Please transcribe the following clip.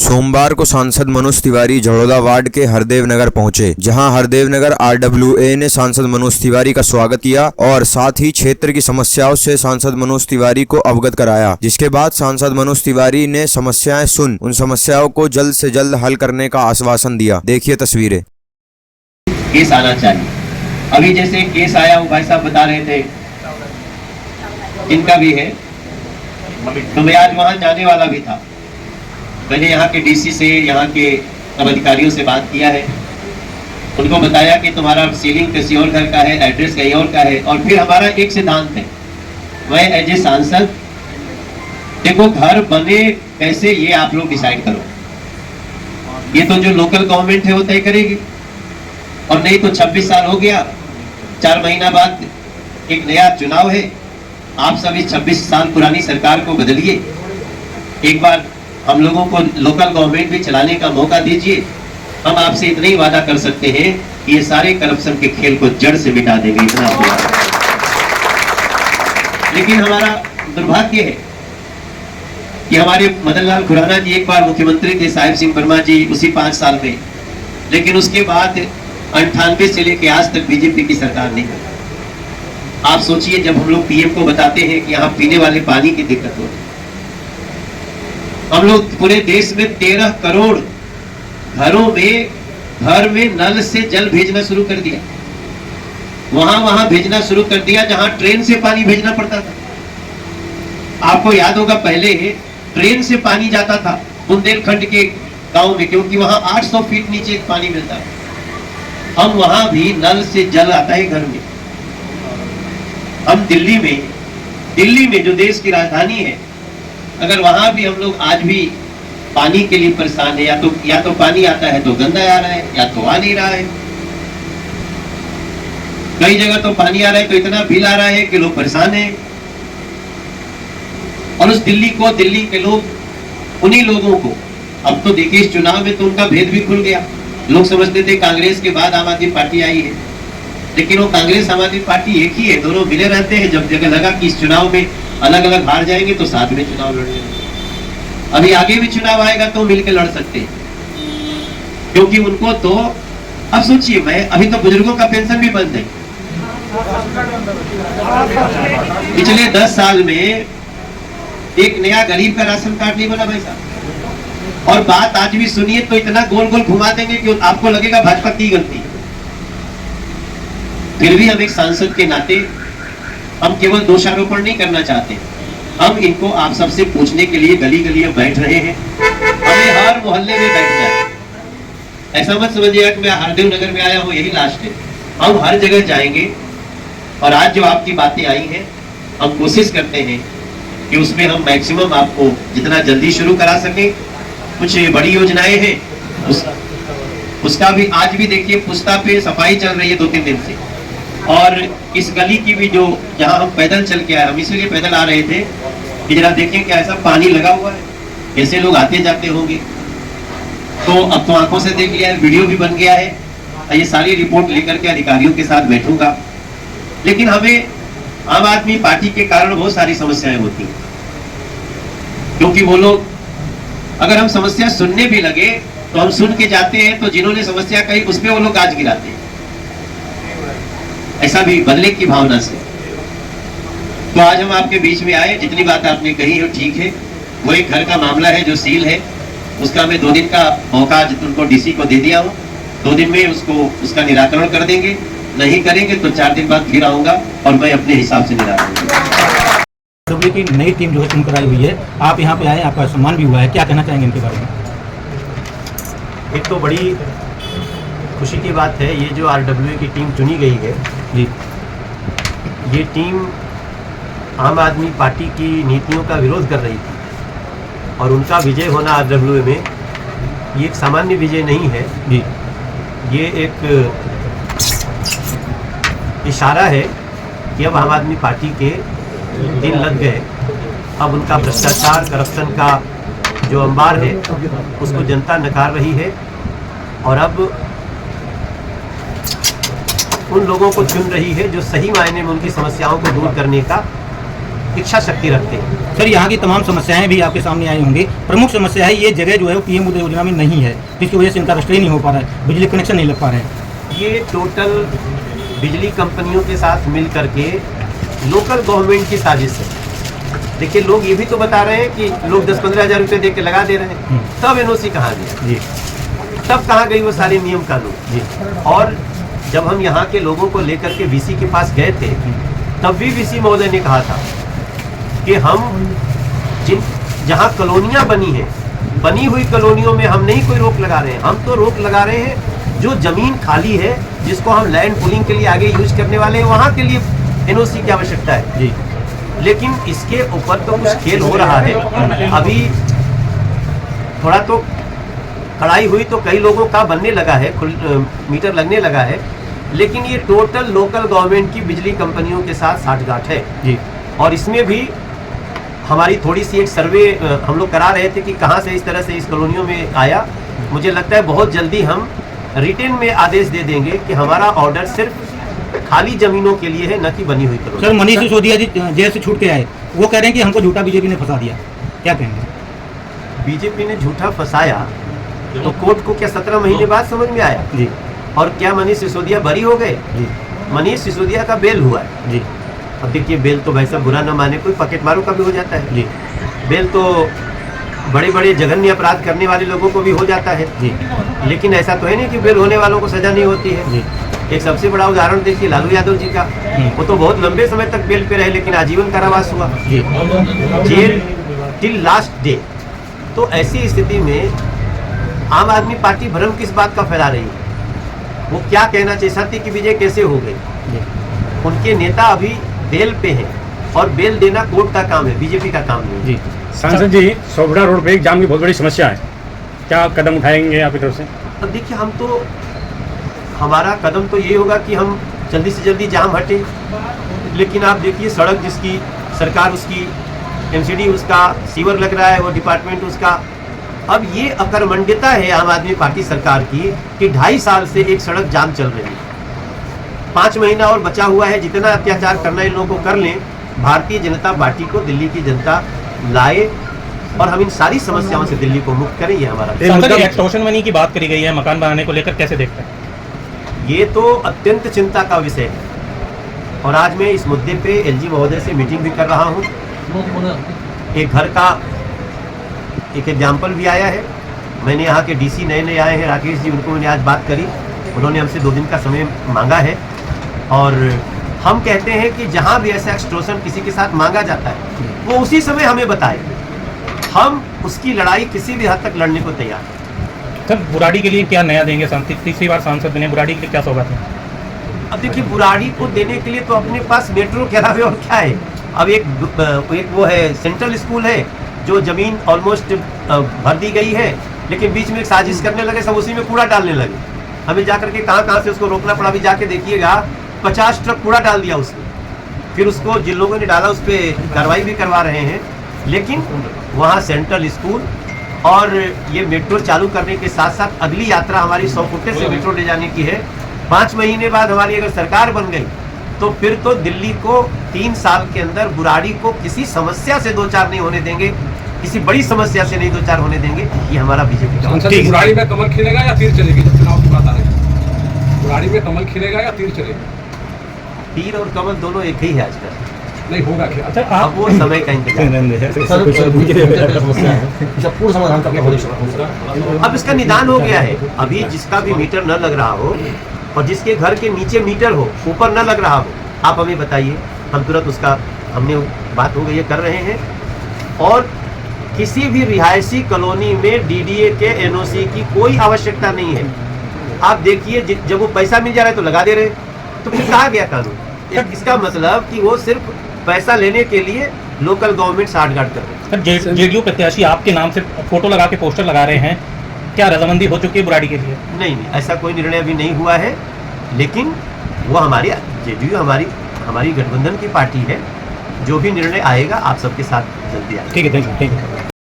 सोमवार को सांसद मनोज तिवारी झड़ौदा वार्ड के हरदेव नगर पहुंचे, जहां हरदेव नगर RWA ने सांसद मनोज तिवारी का स्वागत किया और साथ ही क्षेत्र की समस्याओं से सांसद मनोज तिवारी को अवगत कराया। जिसके बाद सांसद मनोज तिवारी ने समस्याएं सुन उन समस्याओं को जल्द से जल्द हल करने का आश्वासन दिया। देखिए तस्वीरें। केस आना चाहिए। अभी जैसे केस आया वो भाई साहब बता रहे थे, इनका भी है, तो मैं आज वहां जाने वाला भी था। मैंने यहाँ के DC से, यहाँ के सब अधिकारियों से बात किया है, उनको बताया कि तुम्हारा सीलिंग किसी और घर का है, एड्रेस कहीं और का है। और फिर हमारा एक सिद्धांत है, मैं एज ए सांसद, देखो घर बने कैसे ये आप लोग डिसाइड करो, ये तो जो लोकल गवर्नमेंट है वो तय करेगी। और नहीं तो 26 साल हो गया, 4 महीना बाद एक नया चुनाव है, आप सभी 26 साल पुरानी सरकार को बदलिए, एक बार हम लोगों को लोकल गवर्नमेंट भी चलाने का मौका दीजिए। हम आपसे इतना ही वादा कर सकते हैं कि ये सारे करप्शन के खेल को जड़ से मिटा देंगे, इतना। लेकिन हमारा दुर्भाग्य है कि हमारे मदन लाल खुराना जी एक बार मुख्यमंत्री थे, साहिब सिंह वर्मा जी उसी 5 साल में, लेकिन उसके बाद 98 से लेकर आज तक बीजेपी की सरकार नहीं है। आप सोचिए, जब हम लोग PM को बताते हैं कि यहाँ पीने वाले पानी की दिक्कत हो, हम लोग पूरे देश में 13 करोड़ घरों में घर में नल से जल भेजना शुरू कर दिया, वहां भेजना शुरू कर दिया जहां ट्रेन से पानी भेजना पड़ता था। आपको याद होगा, पहले ट्रेन से पानी जाता था बुंदेलखंड के गांव में, क्योंकि वहां 800 फीट नीचे पानी मिलता है। हम वहां भी नल से जल आता है घर में। हम दिल्ली में जो देश की राजधानी है, अगर वहां भी हम लोग आज भी पानी के लिए परेशान है, या तो पानी आता है तो गंदा आ रहा है, या तो आ नहीं रहा है। कई जगह तो पानी आ रहा है तो इतना बिल आ रहा है कि लोग परेशान हैं। और उस दिल्ली के लोग, उन्हीं लोगों को, अब तो देखिए इस चुनाव में तो उनका भेद भी खुल गया। लोग समझते थे कांग्रेस के बाद आम आदमी पार्टी आई है, लेकिन वो कांग्रेस आम आदमी पार्टी एक ही है, दोनों मिले रहते हैं। जब जगह लगा कि इस चुनाव में अलग अलग हार जाएंगे तो साथ में चुनाव लड़ेंगे। अभी आगे भी चुनाव आएगा तो मिलकर लड़ सकते हैं, क्योंकि उनको तो, अब सोचिए, मैं अभी तो बुजुर्गों का पेंशन भी बंद है। पिछले 10 साल में एक नया गरीब का राशन कार्ड नहीं बना भाई साहब। और बात आज भी सुनिए तो इतना गोल गोल घुमा देंगे कि आपको लगेगा भाजपा की गलती। फिर भी हम एक सांसद के नाते हम केवल दोषारोपण नहीं करना चाहते, हम इनको आप सबसे पूछने के लिए गली गली बैठ रहे हैं। हमें हर मोहल्ले में बैठना है। ऐसा मत समझिएगा कि मैं हरदेव नगर में आया हूँ यही लास्ट है, हम हर जगह जाएंगे। और आज जो आपकी बातें आई हैं, हम कोशिश करते हैं कि उसमें हम मैक्सिमम आपको जितना जल्दी शुरू करा सके। कुछ बड़ी योजनाएं हैं, उसका भी आज भी देखिए पुस्ता पे सफाई चल रही है 2-3 दिन से। और इस गली की भी, जो जहां हम पैदल चल के आए, हम इसलिए पैदल आ रहे थे कि जरा देखें क्या ऐसा पानी लगा हुआ है, कैसे लोग आते जाते होंगे। तो अब तो आंखों से देख लिया है, वीडियो भी बन गया है। ये सारी रिपोर्ट लेकर के अधिकारियों के साथ बैठूंगा। लेकिन हमें आम आदमी पार्टी के कारण बहुत सारी समस्याएं होती हैं, क्योंकि वो लोग, अगर हम समस्या सुनने भी लगे तो हम सुन के जाते हैं, तो जिन्होंने समस्या कही उस पर वो लोग गाज गिराते हैं, ऐसा भी बदले की भावना से। तो आज हम आपके बीच में आए, जितनी बात आपने कही है ठीक है। वो एक घर का मामला है जो सील है, उसका मैं 2 दिन का मौका उनको DC को दे दिया हूँ। 2 दिन में उसका निराकरण कर देंगे, नहीं करेंगे तो 4 दिन बाद फिर आऊंगा और मैं अपने हिसाब से निराकरण करूंगा। की नई टीम जो है चुन कर आई हुई है, आप यहाँ पे आए, आपका सम्मान भी हुआ है, क्या कहना चाहेंगे इनके बारे में? एक तो बड़ी खुशी की बात है, ये जो RWA की टीम चुनी गई है जी, ये टीम आम आदमी पार्टी की नीतियों का विरोध कर रही थी, और उनका विजय होना RWA में ये एक सामान्य विजय नहीं है जी, ये एक इशारा है कि अब आम आदमी पार्टी के दिन लग गए। अब उनका भ्रष्टाचार, करप्शन का जो अंबार है उसको जनता नकार रही है, और अब उन लोगों को चुन रही है जो सही मायने में उनकी समस्याओं को दूर करने का इच्छा शक्ति रखते हैं। सर यहाँ की तमाम समस्याएं भी आपके सामने आई होंगी। प्रमुख समस्या है ये जगह जो है वो पीएम उदय योजना में नहीं है, जिसकी वजह से इनका रजिस्ट्री नहीं हो पा रहा है, बिजली कनेक्शन नहीं लग पा रहे हैं। ये टोटल बिजली कंपनियों के साथ मिल करके लोकल गवर्नमेंट की साजिश है। देखिए, लोग ये भी तो बता रहे हैं कि लोग 10-15 हज़ार रुपये दे के लगा दे रहे हैं, तब एनओसी कहाँ गया जी, तब कहाँ गई वो सारे नियम कानून जी। और जब हम यहाँ के लोगों को लेकर के वीसी के पास गए थे, तब भी वीसी महोदय ने कहा था कि हम जहाँ कॉलोनियाँ बनी हैं, बनी हुई कॉलोनियों में हम नहीं कोई रोक लगा रहे हैं, हम तो रोक लगा रहे हैं जो जमीन खाली है, जिसको हम लैंड पुलिंग के लिए आगे यूज करने वाले हैं, वहाँ के लिए एनओसी की आवश्यकता है जी। लेकिन इसके ऊपर तो कुछ खेल हो रहा है। अभी थोड़ा तो कड़ाई हुई तो कई लोगों का बनने लगा है, मीटर लगने लगा है, लेकिन ये टोटल लोकल गवर्नमेंट की बिजली कंपनियों के साथ साठगांठ है जी। और इसमें भी हमारी थोड़ी सी एक सर्वे हम लोग करा रहे थे कि कहाँ से इस तरह से इस कॉलोनियों में आया। मुझे लगता है बहुत जल्दी हम रिटेन में आदेश दे देंगे कि हमारा ऑर्डर सिर्फ खाली जमीनों के लिए है, न कि बनी हुई कॉलोनी। सर मनीष सिसोदिया जी जेल से छूट के आए, वो कह रहे हैं कि हमको झूठा बीजेपी ने फंसा दिया, क्या कहेंगे? बीजेपी ने झूठा फंसाया तो कोर्ट को क्या 17 महीने बाद समझ में आया? जी और क्या मनीष सिसोदिया बरी हो गए? जी मनीष सिसोदिया का बेल हुआ है। जी अब देखिए, बेल तो वैसा बुरा न माने, कोई पकेट मारो का भी हो जाता है। जी बेल तो बड़े बड़े जघन्य अपराध करने वाले लोगों को भी हो जाता है, जी लेकिन ऐसा तो है नहीं कि बेल होने वालों को सजा नहीं होती है। जी एक सबसे बड़ा उदाहरण देखिए लालू यादव जी का, वो तो बहुत लंबे समय तक बेल पे रहे लेकिन आजीवन कारावास हुआ, जी जेल टिल लास्ट डे। तो ऐसी स्थिति में आम आदमी पार्टी भ्रम किस बात का फैला रही है? वो क्या कहना चाहिए, सत्य की विजय कैसे हो गई? जी। उनके नेता अभी बेल पे हैं और बेल देना कोर्ट का काम है, बीजेपी का काम नहीं है। जी सांसद जी, सोबड़ा रोड पे एक जाम की बहुत बड़ी समस्या है, क्या कदम उठाएंगे आपकी तरफ से? अब देखिए, हम तो हमारा कदम तो ये होगा कि हम जल्दी से जल्दी जाम हटे, लेकिन आप देखिए सड़क जिसकी सरकार उसकी एमसीडी उसका, सीवर लग रहा है वो डिपार्टमेंट उसका। अब ये अकर्मण्यता है आम आदमी पार्टी सरकार की कि 2.5 साल से एक सड़क जाम चल रही है। 5 महीना और बचा हुआ है, जितना अत्याचार करना इन लोगों को कर लें, भारतीय जनता पार्टी को दिल्ली की जनता लाए और हम इन सारी समस्याओं से दिल्ली को मुक्त करें, ये हमारा। एक्सटॉर्शन मनी की बात करी गई है मकान बनाने को लेकर, कैसे देखते हैं? ये तो अत्यंत चिंता का विषय है और आज मैं इस मुद्दे पे एलजी महोदय से मीटिंग भी कर रहा हूँ। एक घर का एक एग्जाम्पल भी आया है, मैंने यहाँ के डीसी नए आए हैं राकेश जी, उनको मैंने आज बात करी, उन्होंने हमसे 2 दिन का समय मांगा है और हम कहते हैं कि जहाँ भी ऐसा एक्सटॉर्शन किसी के साथ मांगा जाता है वो उसी समय हमें बताए, हम उसकी लड़ाई किसी भी हद तक लड़ने को तैयार हैं। सर बुराड़ी के लिए क्या नया देंगे? तीसरी बार सांसद बने, बुराड़ी के लिए क्या सौगात है? अब देखिए, बुराड़ी को देने के लिए तो अपने पास मेट्रो के अलावा और क्या है? अब एक वो है सेंट्रल स्कूल है जो जमीन ऑलमोस्ट भर दी गई है, लेकिन बीच में एक साजिश करने लगे, सब उसी में कूड़ा डालने लगे। हमें जाकर के कहाँ से उसको रोकना पड़ा। अभी जाके देखिएगा 50 ट्रक कूड़ा डाल दिया उसने, फिर उसको जिन लोगों ने डाला उस पर कार्रवाई भी करवा रहे हैं। लेकिन वहाँ सेंट्रल स्कूल और ये मेट्रो चालू करने के साथ साथ अगली यात्रा हमारी 100 फुटे से मेट्रो ले जाने की है। 5 महीने बाद हमारी अगर सरकार बन गई तो फिर तो दिल्ली को 3 साल के अंदर बुराड़ी को किसी समस्या से 2-4 नहीं होने देंगे, किसी बड़ी समस्या से नहीं 2-4 होने देंगे। ये हमारा बीजेपी का। बुराड़ी में कमल खिलेगा या तीर चलेगी? जब चुनाव की बात आ रही है, बुराड़ी में कमल खिलेगा या तीर चलेगी? तीर और कमल दोनों एक ही है आजकल, नहीं होगा क्या? अच्छा अब वो समय का इंतजार। अब इसका निदान हो गया है। अभी जिसका भी मीटर न लग रहा हो और जिसके घर के नीचे मीटर हो, ऊपर न लग रहा हो, आप हमें बताइए, हम तुरंत उसका, हमने बात हो गई है, कर रहे हैं। और किसी भी रिहायशी कॉलोनी में डीडीए के एनओसी की कोई आवश्यकता नहीं है। आप देखिए, जब वो पैसा मिल जा रहा है तो लगा दे रहे, तो फिर कहा गया कानून? इसका मतलब कि वो सिर्फ पैसा लेने के लिए लोकल गवर्नमेंट साठगांठ कर रहे हैं। जेडीयू प्रत्याशी आपके नाम से फोटो लगा के पोस्टर लगा रहे हैं, क्या रजामंदी हो चुकी है बुराड़ी के लिए? नहीं, ऐसा कोई निर्णय अभी नहीं हुआ है, लेकिन वो हमारी जेडीयू हमारी गठबंधन की पार्टी है। जो भी निर्णय आएगा आप सबके साथ जल्दी आएगा। ठीक है, थैंक यू।